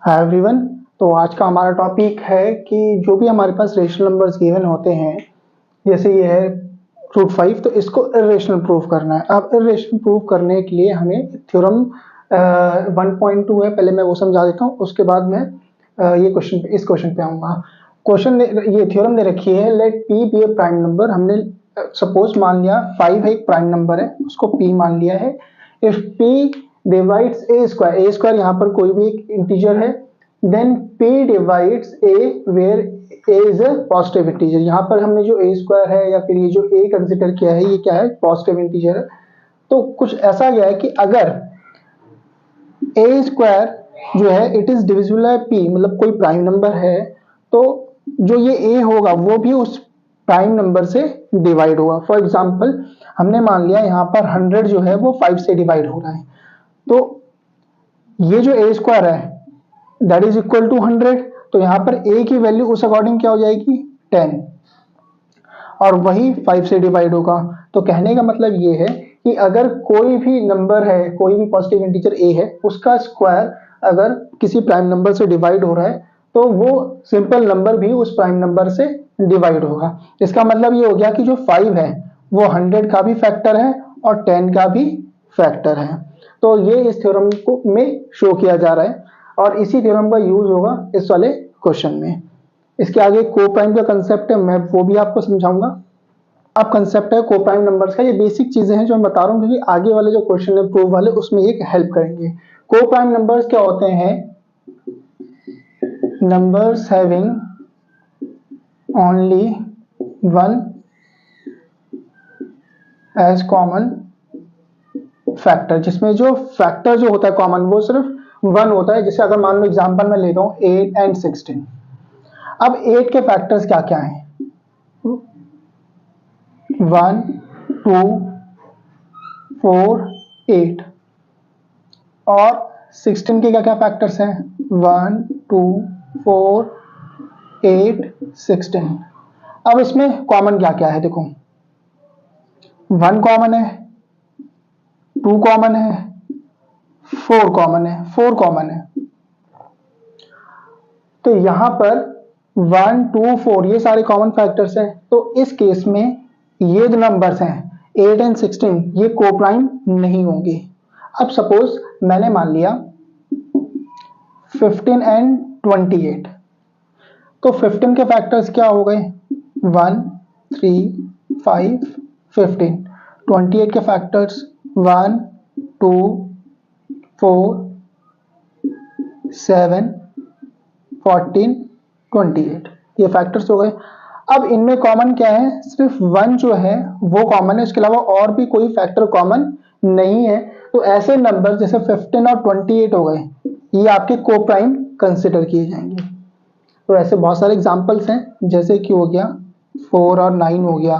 Hi everyone. तो आज का हमारा टॉपिक है कि जो भी हमारे पास रेशनल नंबर्स गिवन होते हैं, जैसे ये है रूट 5, तो इसको इर्रेशनल प्रूव करना है। अब इर्रेशनल प्रूव करने के लिए हमें थ्योरम 1.2 है, पहले मैं वो समझा देता हूँ, उसके बाद मैं इस क्वेश्चन पे आऊँगा। ये थ्योरम दे रखी है, लेट पी बी ए प्राइम नंबर। हमने सपोज मान लिया 5 है, एक प्राइम नंबर है, उसको पी मान लिया है। If p divides a square यहाँ पर कोई भी एक इंटीजर है, then p divides a where a is a positive integer. यहाँ पर हमने जो ए स्क्वायर है या फिर ये जो ए कंसिडर किया है, ये क्या है? पॉजिटिव इंटीजर है। तो कुछ ऐसा गया है कि अगर ए स्क्वायर जो है it is divisible by P, मतलब कोई प्राइम नंबर है, तो जो ये ए होगा वो भी उस प्राइम नंबर से डिवाइड होगा। फॉर एग्जाम्पल हमने मान लिया यहाँ पर 100 जो है वो 5 से डिवाइड हो रहा है, तो ये जो ए स्क्वायर है दैट इज इक्वल टू 100, तो यहाँ पर ए की वैल्यू उस अकॉर्डिंग क्या हो जाएगी? 10, और वही 5 से डिवाइड होगा। तो कहने का मतलब ये है कि अगर कोई भी नंबर है, कोई भी पॉजिटिव इंटीजर ए है, उसका स्क्वायर अगर किसी प्राइम नंबर से डिवाइड हो रहा है, तो वो सिंपल नंबर भी उस प्राइम नंबर से डिवाइड होगा। इसका मतलब ये हो गया कि जो 5 है वो 100 का भी फैक्टर है और 10 का भी फैक्टर है। तो ये इस थ्योरम को में शो किया जा रहा है और इसी थ्योरम का यूज होगा इस वाले क्वेश्चन में। इसके आगे कोप्राइम का कंसेप्ट है, मैं वो भी आपको समझाऊंगा। अब कंसेप्ट है कोप्राइम नंबर्स का। ये बेसिक चीजें हैं जो मैं बता रहा हूँ, क्योंकि आगे वाले जो क्वेश्चन है प्रूव वाले, उसमें ये हेल्प करेंगे। कोप्राइम नंबर्स क्या होते हैं? Numbers having only one as common factor, जिसमें जो फैक्टर जो होता है कॉमन वो सिर्फ 1 होता है। जैसे अगर मान लो एग्जांपल मैं लेता हूँ 8 एंड 16। अब 8 के फैक्टर्स क्या क्या हैं? 1 2 4 8, और 16 के क्या क्या फैक्टर्स हैं? 1 2 4 8 16। अब इसमें कॉमन क्या क्या है? देखो 1 कॉमन है, 2 कॉमन है, 4 कॉमन है, 4 कॉमन है। तो यहां पर 1 2 4 ये सारे कॉमन फैक्टर्स हैं। तो इस केस में ये जो नंबर्स हैं 8 एंड 16 ये कोप्राइम नहीं होंगे। अब सपोज मैंने मान लिया 15 एंड 28, तो 15 के फैक्टर्स क्या हो गए? 1 3 5 15। 28 के फैक्टर्स 1 2 4 7 14 28, ये फैक्टर्स हो गए। अब इनमें कॉमन क्या है? सिर्फ 1 जो है वो कॉमन है, इसके अलावा और भी कोई फैक्टर कॉमन नहीं है। तो ऐसे नंबर जैसे 15 और 28 हो गए, ये आपके कोप्राइम कंसिडर किए जाएंगे। तो ऐसे बहुत सारे एग्जांपल्स हैं, जैसे कि हो गया 4 और 9 हो गया,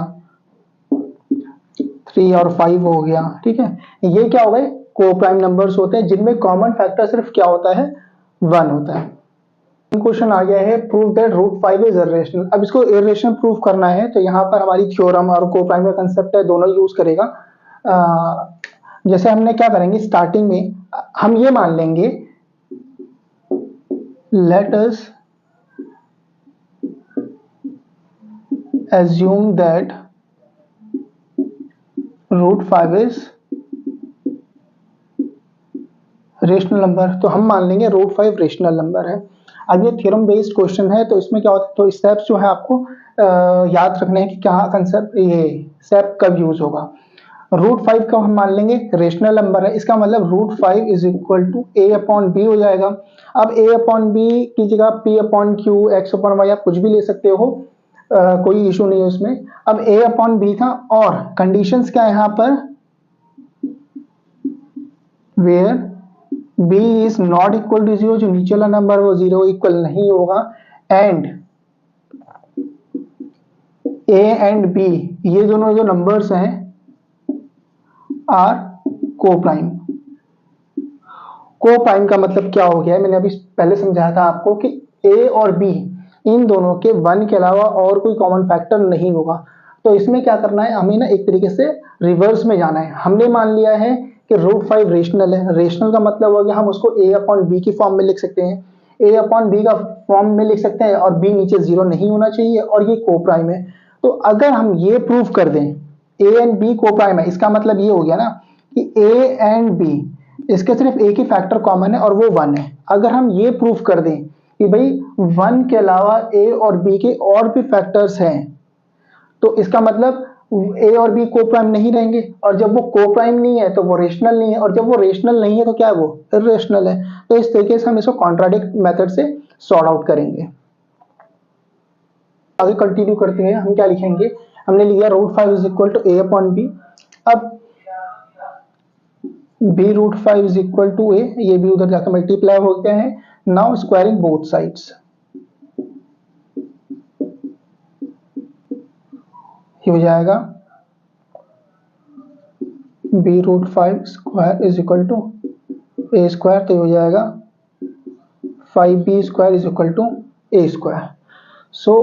3 और 5 हो गया, ठीक है। ये क्या हो गए? कोप्राइम नंबर्स होते हैं जिनमें कॉमन फैक्टर सिर्फ क्या होता है? 1 होता है। क्वेश्चन आ गया है, prove that root 5 is irrational. अब इसको इर्रेशनल प्रूव करना है, तो यहाँ पर हमारी थ्योरम और कोप्राइम का कंसेप्ट है, दोनों यूज करेगा। जैसे हमने क्या करेंगे, स्टार्टिंग में हम ये मान लेंगे, let us assume that root 5 is rational number. तो हम मान लेंगे रूट 5 रेशनल नंबर है। अब ये थ्योरम बेस्ड क्वेश्चन है, तो इसमें क्या होता है, तो स्टेप्स जो है आपको याद रखने हैं कि क्या कंसेप्ट, ये स्टेप कब यूज होगा। रूट 5 का हम मान लेंगे रेशनल नंबर है, इसका मतलब root 5 is equal to A upon b हो जाएगा। अब ए अपॉन बी की जगह p upon q, x upon y आप कुछ भी ले सकते हो, कोई इशू नहीं है उसमें। अब ए अपॉन बी था, और कंडीशंस क्या है यहाँ पर? Where b is not equal to 0, जो नीचे वाला नंबर वो 0 इक्वल नहीं होगा, एंड ए एंड बी ये दोनों जो नंबर्स हैं आर कोप्राइम। कोप्राइम का मतलब क्या हो गया है? मैंने अभी पहले समझाया था आपको कि ए और बी इन दोनों के 1 के अलावा और कोई कॉमन फैक्टर नहीं होगा। तो इसमें क्या करना है, हमें ना एक तरीके से रिवर्स में जाना है। हमने मान लिया है कि रूट 5 रेशनल है। रेशनल का मतलब हो गया हम उसको ए अपॉन बी की फॉर्म में लिख सकते हैं। ए अपॉन बी का फॉर्म में लिख सकते हैं और बी नीचे जीरो नहीं होना चाहिए और ये को प्राइम है। तो अगर हम ये प्रूव कर दें ए एंड बी को प्राइम है, इसका मतलब ये हो गया ना कि ए एंड बी इसके सिर्फ एक ही फैक्टर कॉमन है और वो 1 है। अगर हम ये प्रूव कर दें कि भाई 1 के अलावा ए और बी के और भी फैक्टर्स हैं, तो इसका मतलब ए और बी को प्राइम नहीं रहेंगे, और जब वो को प्राइम नहीं है तो वो रेशनल नहीं है, और जब वो रेशनल नहीं है तो क्या है, वो इर्रेशनल है। तो इस तरीके से हम इसको कॉन्ट्राडिक्ट मेथड से सॉर्ट आउट करेंगे। आगे कंटिन्यू करते हैं, हम क्या लिखेंगे, हमने लिया root 5 is equal to A upon B. अब B root 5 is equal to A, ये भी उधर जाकर मल्टीप्लाई हो गया है। नाउ स्क्वायरिंग बोथ साइड्स, ये हो जाएगा b root 5 square is equal to a square, तो ये हो जाएगा 5b square is equal to a square. So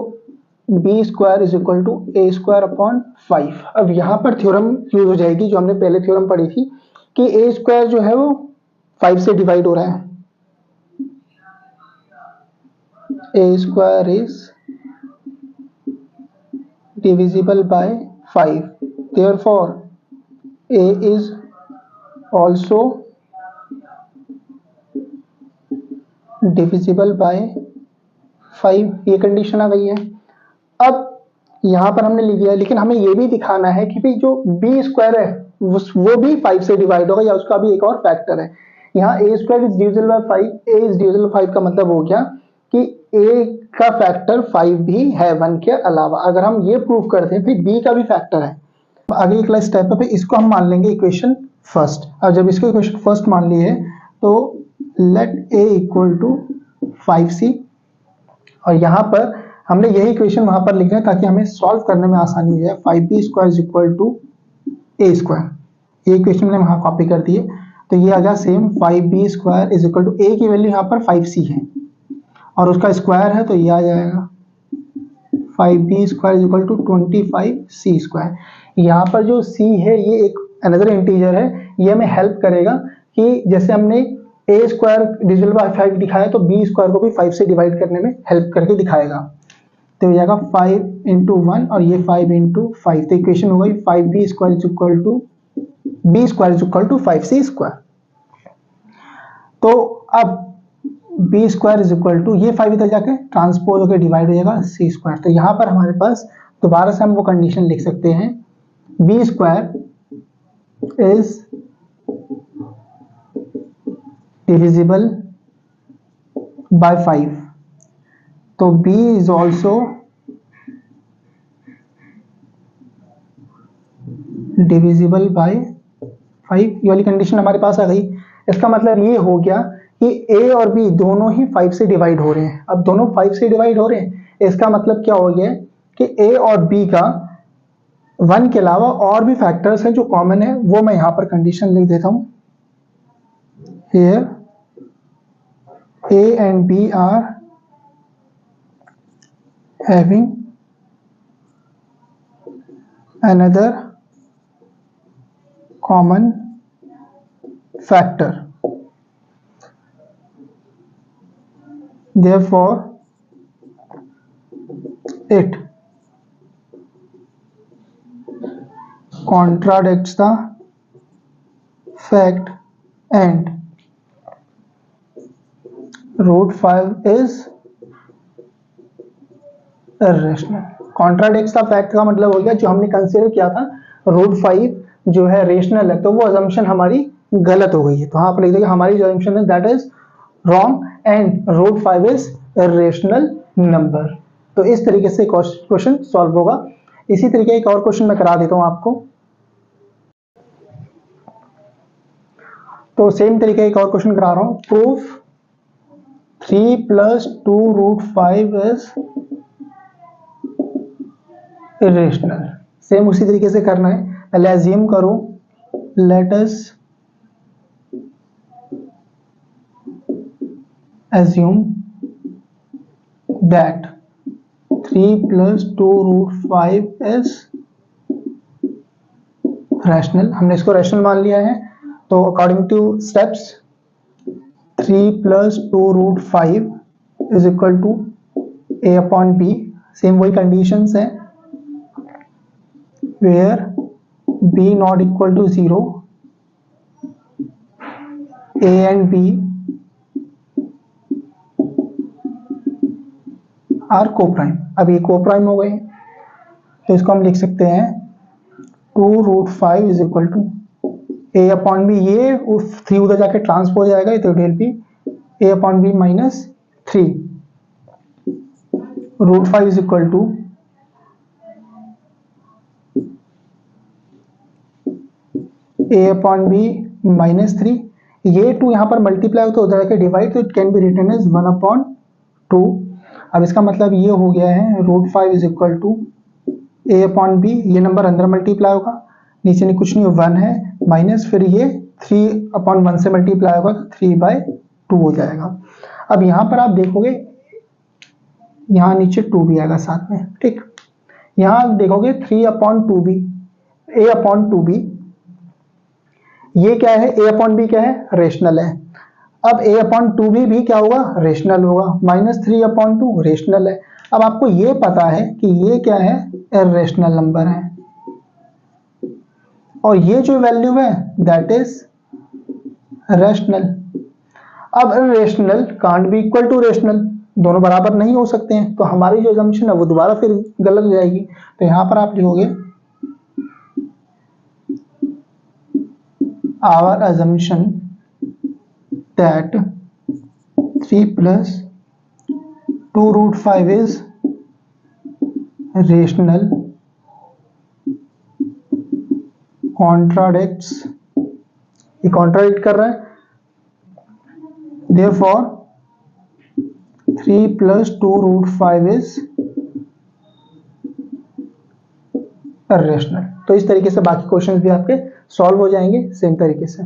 b square is equal to a square upon 5। अब यहाँ पर थ्योरम यूज हो जाएगी जो हमने पहले थ्योरम पढ़ी थी कि ए स्क्वायर जो है वो 5 से डिवाइड हो रहा है। ए square is divisible by 5, therefore a is also divisible by 5, ये कंडीशन आ गई है। अब यहां पर हमने लिख दिया, लेकिन हमें ये भी दिखाना है कि भाई जो बी स्क्वायर है वो भी 5 से डिवाइड होगा या उसका भी एक और फैक्टर है। यहाँ A square is divisible by 5, A is divisible 5 का मतलब हो गया कि ए का फैक्टर 5 भी है 1 के अलावा। अगर हम ये प्रूव करते हैं फिर बी का भी फैक्टर है। आगे एक स्टेप है, इसको हम मान लेंगे इक्वेशन फर्स्ट। अब जब इसको इक्वेशन फर्स्ट मान लिए तो late A equal to 5c, और यहाँ पर हमने यही इक्वेशन वहां पर लिखना है ताकि हमें सॉल्व करने में आसानी हो जाए। 5b square is equal to a square, ये इक्वेशन मैंने वहां कॉपी कर दी है, तो ये आ गया same 5b square is equal to A की वैल्यू यहाँ पर 5c है और उसका स्क्वायर है, तो ये आ जाएगा 5b square is equal to 25c square. यहाँ पर जो c है ये एक अनदर इंटीजर है, ये हमें हेल्प करेगा कि जैसे हमने a स्क्वायर डिविजिबल बाय 5 दिखाया तो b स्क्वायर को भी 5 से डिवाइड करने में हेल्प करके दिखाएगा। तो हो जाएगा 5 इंटू 1 और ये 5 इंटू 5, तो इक्वेशन हो गई 5b square is equal to b square is equal to 5c square. तो अब b square is equal to ये 5 इधर जाके ट्रांसपोज होकर डिवाइड हो जाएगा सी स्क्वायर। तो यहाँ पर हमारे पास दोबारा से हम वो कंडीशन लिख सकते हैं, b square is divisible by 5, तो b is also divisible by 5, ये वाली कंडीशन हमारे पास आ गई। इसका मतलब ये हो गया कि a और b दोनों ही 5 से डिवाइड हो रहे हैं। अब दोनों 5 से डिवाइड हो रहे हैं, इसका मतलब क्या हो गया कि a और b का 1 के अलावा और भी फैक्टर्स हैं जो कॉमन है, वो मैं यहां पर कंडीशन लिख देता हूं। Here a and b are having another common factor, therefore it contradicts the fact and root 5 is irrational। Contradicts the fact का मतलब हो गया जो हमने कंसीडर किया था रूट 5 जो है रेशनल है, तो वो अजम्पशन हमारी गलत हो गई है। तो हाँ आप लिख देंगे हमारी जो अजम्पशन है that is wrong and root 5 is irrational number. तो इस तरीके से क्वेश्चन सॉल्व होगा। इसी तरीके एक और क्वेश्चन मैं करा देता हूं आपको। तो सेम तरीके एक और क्वेश्चन करा रहा हूं, proof 3 + 2 root 5 is irrational. Same उसी तरीके से करना है। पहले अज्यूम करो, let us assume that 3 + 2 root 5 is rational। हमने इसको रैशनल मान लिया है, तो according to steps 3 + 2 root 5 is equal to A upon b, same वही कंडीशंस है, where b not equal to 0, a and b are coprime. अब ये कोप्राइम हो गए, तो इसको हम लिख सकते हैं 2√5 is equal to A upon b, ये 3 उधर जाके ट्रांसपोज जाएगा, तो it will be a upon b minus 3 √5 is equal to A upon b minus 3, ये 2 यहाँ पर मल्टीप्लाई होता है उधर जाके डिवाइड, तो it can be written as 1/2। अब इसका मतलब ये हो गया है √5 is equal to A upon b, ये नंबर अंदर मल्टीप्लाई होगा, नीचे नहीं कुछ नहीं 1 है, माइनस फिर ये 3/1 से मल्टीप्लाई होगा, तो 3/2 हो जाएगा। अब यहाँ पर आप देखोगे यहाँ नीचे 2 भी आएगा साथ में, ठीक। यहाँ आप देखोगे 3/2b, a अपॉन 2b, ये क्या है, a अपॉन b क्या है, रेशनल है। अब a अपॉन 2b भी क्या होगा, रेशनल होगा, -3/2 रेशनल है। अब आपको ये पता है कि ये क्या है, इर्रेशनल नंबर है, और ये जो वैल्यू है दैट इज रेशनल। अब irrational can't be equal to rational, दोनों बराबर नहीं हो सकते हैं, तो हमारी जो असम्पशन है वो दोबारा फिर गलत हो जाएगी। तो यहां पर आप लिखोगे our assumption that 3 + 2√5 is rational contradicts, ये कॉन्ट्राडिक्ट कर रहा है, therefore 3 + 2√5 इज इर्रेशनल। तो इस तरीके से बाकी क्वेश्चंस भी आपके सॉल्व हो जाएंगे सेम तरीके से।